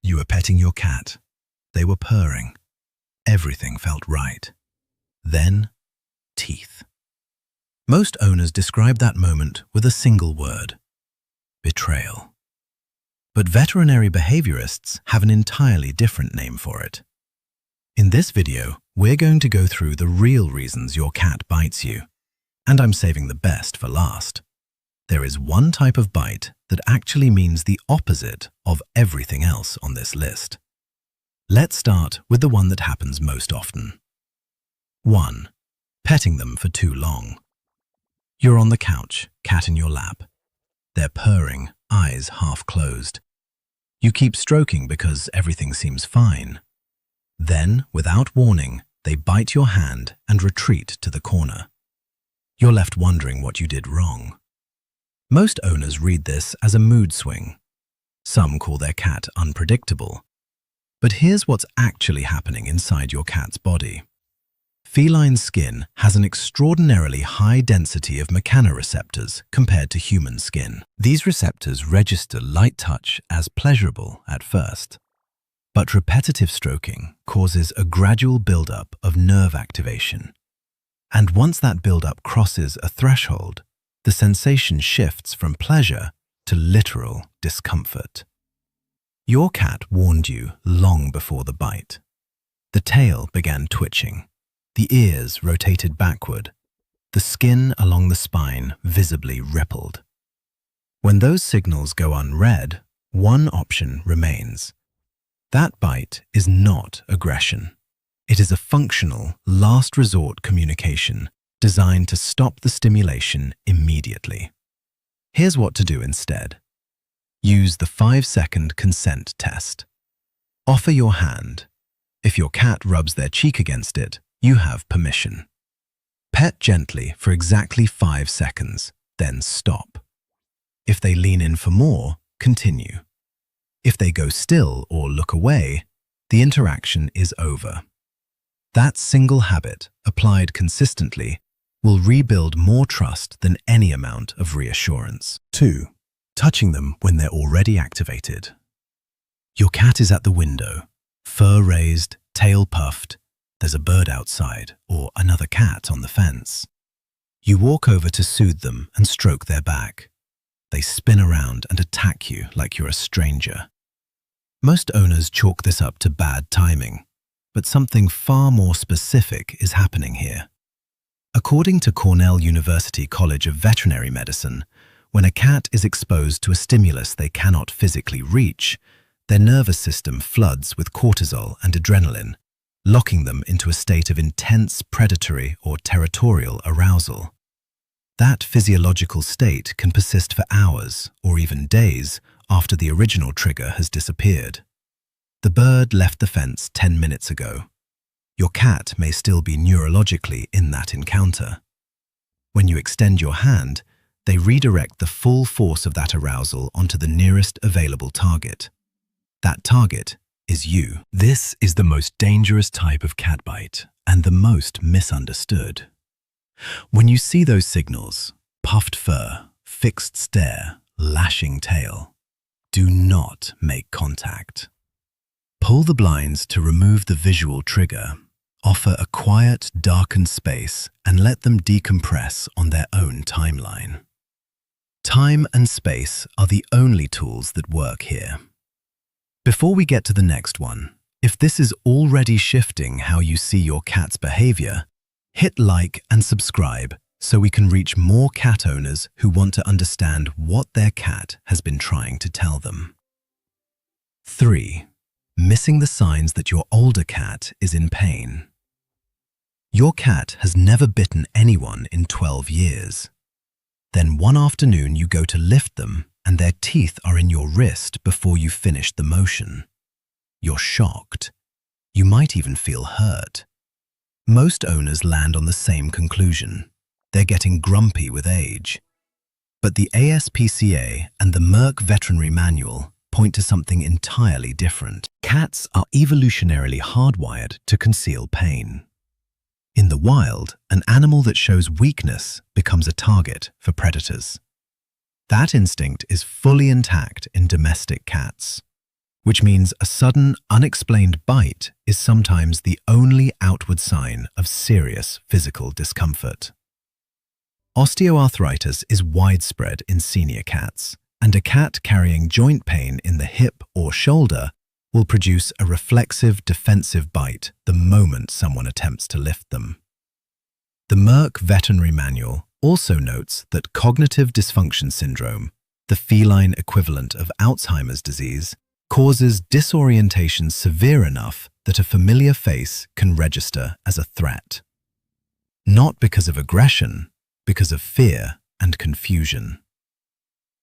You were petting your cat. They were purring. Everything felt right. Then, teeth. Most owners describe that moment with a single word: betrayal. But veterinary behaviorists have an entirely different name for it. In this video, we're going to go through the real reasons your cat bites you. And I'm saving the best for last. There is one type of bite that actually means the opposite of everything else on this list. Let's start with the one that happens most often. 1. Petting them for too long. You're on the couch, cat in your lap. They're purring, eyes half closed. You keep stroking because everything seems fine. Then, without warning, they bite your hand and retreat to the corner. You're left wondering what you did wrong. Most owners read this as a mood swing. Some call their cat unpredictable. But here's what's actually happening inside your cat's body. Feline skin has an extraordinarily high density of mechanoreceptors compared to human skin. These receptors register light touch as pleasurable at first. But repetitive stroking causes a gradual buildup of nerve activation. And once that buildup crosses a threshold, the sensation shifts from pleasure to literal discomfort. Your cat warned you long before the bite. The tail began twitching. The ears rotated backward. The skin along the spine visibly rippled. When those signals go unread, one option remains. That bite is not aggression. It is a functional, last resort communication designed to stop the stimulation immediately. Here's what to do instead. Use the 5-second consent test. Offer your hand. If your cat rubs their cheek against it, you have permission. Pet gently for exactly 5 seconds, then stop. If they lean in for more, continue. If they go still or look away, the interaction is over. That single habit, applied consistently, will rebuild more trust than any amount of reassurance. 2. Touching them when they're already activated. Your cat is at the window, fur raised, tail puffed. There's a bird outside or another cat on the fence. You walk over to soothe them and stroke their back. They spin around and attack you like you're a stranger. Most owners chalk this up to bad timing, but something far more specific is happening here. According to Cornell University College of Veterinary Medicine, when a cat is exposed to a stimulus they cannot physically reach, their nervous system floods with cortisol and adrenaline, locking them into a state of intense predatory or territorial arousal. That physiological state can persist for hours or even days after the original trigger has disappeared. The bird left the fence 10 minutes ago. Your cat may still be neurologically in that encounter. When you extend your hand, they redirect the full force of that arousal onto the nearest available target. That target is you. This is the most dangerous type of cat bite and the most misunderstood. When you see those signals, puffed fur, fixed stare, lashing tail, do not make contact. Pull the blinds to remove the visual trigger. Offer a quiet, darkened space and let them decompress on their own timeline. Time and space are the only tools that work here. Before we get to the next one, if this is already shifting how you see your cat's behavior, hit like and subscribe so we can reach more cat owners who want to understand what their cat has been trying to tell them. 3. Missing the signs that your older cat is in pain. Your cat has never bitten anyone in 12 years. Then one afternoon you go to lift them and their teeth are in your wrist before you finish the motion. You're shocked. You might even feel hurt. Most owners land on the same conclusion. They're getting grumpy with age. But the ASPCA and the Merck Veterinary Manual point to something entirely different. Cats are evolutionarily hardwired to conceal pain. In the wild, an animal that shows weakness becomes a target for predators. That instinct is fully intact in domestic cats. which means a sudden, unexplained bite is sometimes the only outward sign of serious physical discomfort. Osteoarthritis is widespread in senior cats, and a cat carrying joint pain in the hip or shoulder will produce a reflexive, defensive bite the moment someone attempts to lift them. The Merck Veterinary Manual also notes that cognitive dysfunction syndrome, the feline equivalent of Alzheimer's disease, causes disorientation severe enough that a familiar face can register as a threat. Not because of aggression, because of fear and confusion.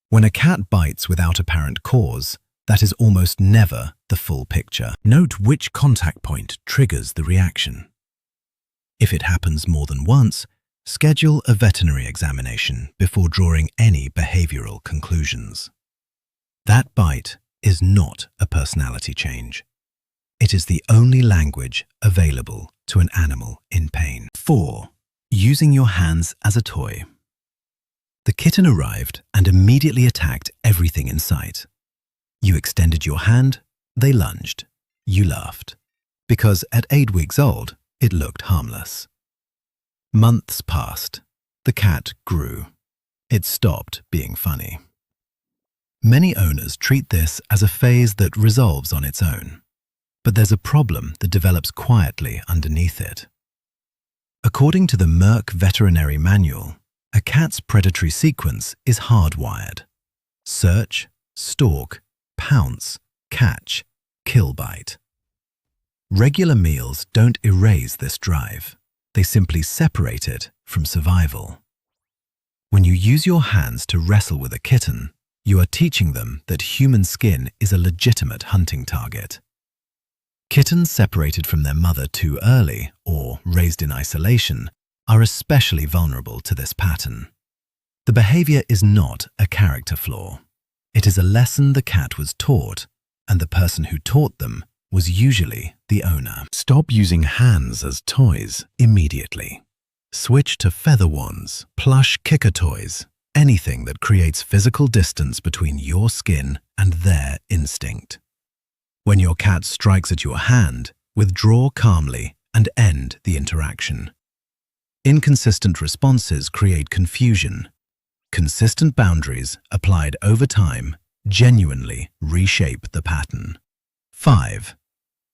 When a cat bites without apparent cause, that is almost never the full picture. Note which contact point triggers the reaction. If it happens more than once, schedule a veterinary examination before drawing any behavioral conclusions. That bite is not a personality change. It is the only language available to an animal in pain. 4. Using your hands as a toy. The kitten arrived and immediately attacked everything in sight. You extended your hand, they lunged. You laughed. Because at 8 weeks old, it looked harmless. Months passed. The cat grew. It stopped being funny. Many owners treat this as a phase that resolves on its own. But there's a problem that develops quietly underneath it. According to the Merck Veterinary Manual, a cat's predatory sequence is hardwired. Search, stalk, pounce, catch, kill, bite. Regular meals don't erase this drive. They simply separate it from survival. When you use your hands to wrestle with a kitten, you are teaching them that human skin is a legitimate hunting target. Kittens separated from their mother too early or raised in isolation are especially vulnerable to this pattern. The behavior is not a character flaw. It is a lesson the cat was taught, and the person who taught them was usually the owner. Stop using hands as toys immediately. Switch to feather wands, plush kicker toys, anything that creates physical distance between your skin and their instinct. When your cat strikes at your hand, withdraw calmly and end the interaction. Inconsistent responses create confusion. Consistent boundaries applied over time genuinely reshape the pattern. 5.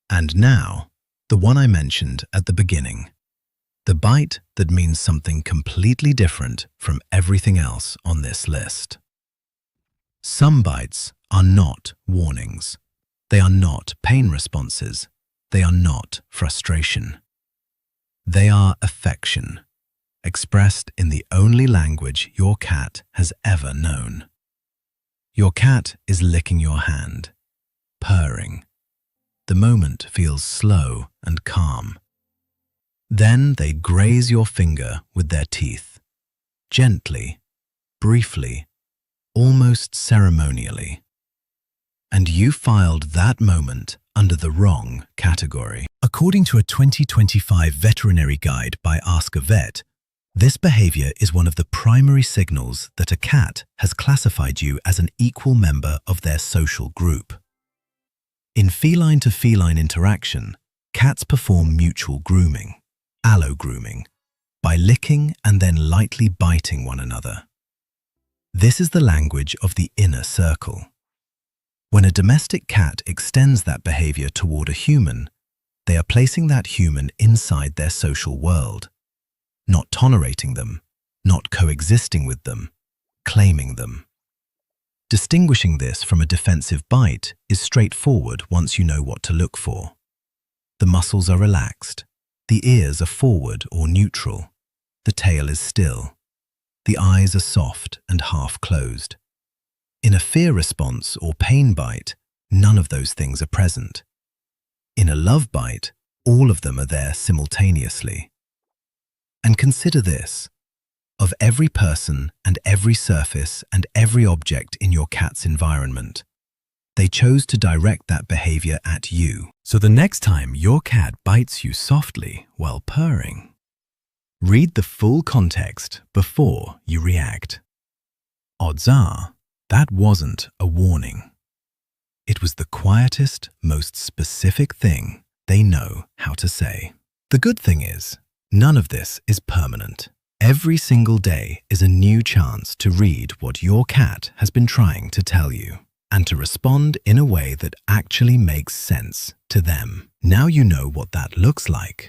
And now, the one I mentioned at the beginning. The bite that means something completely different from everything else on this list. Some bites are not warnings. They are not pain responses. They are not frustration. They are affection, expressed in the only language your cat has ever known. Your cat is licking your hand, purring. The moment feels slow and calm. Then they graze your finger with their teeth, gently, briefly, almost ceremonially. And you filed that moment under the wrong category. According to a 2025 veterinary guide by Ask a Vet, this behavior is one of the primary signals that a cat has classified you as an equal member of their social group. In feline-to-feline interaction, cats perform mutual grooming, allo-grooming, by licking and then lightly biting one another. This is the language of the inner circle. When a domestic cat extends that behavior toward a human, they are placing that human inside their social world, not tolerating them, not coexisting with them, claiming them. Distinguishing this from a defensive bite is straightforward once you know what to look for. The muscles are relaxed, the ears are forward or neutral, the tail is still, the eyes are soft and half closed. In a fear response or pain bite, none of those things are present. In a love bite, all of them are there simultaneously. And consider this. Of every person and every surface and every object in your cat's environment, they chose to direct that behavior at you. So the next time your cat bites you softly while purring, read the full context before you react. Odds are, that wasn't a warning. It was the quietest, most specific thing they know how to say. The good thing is, none of this is permanent. Every single day is a new chance to read what your cat has been trying to tell you, and to respond in a way that actually makes sense to them. Now you know what that looks like.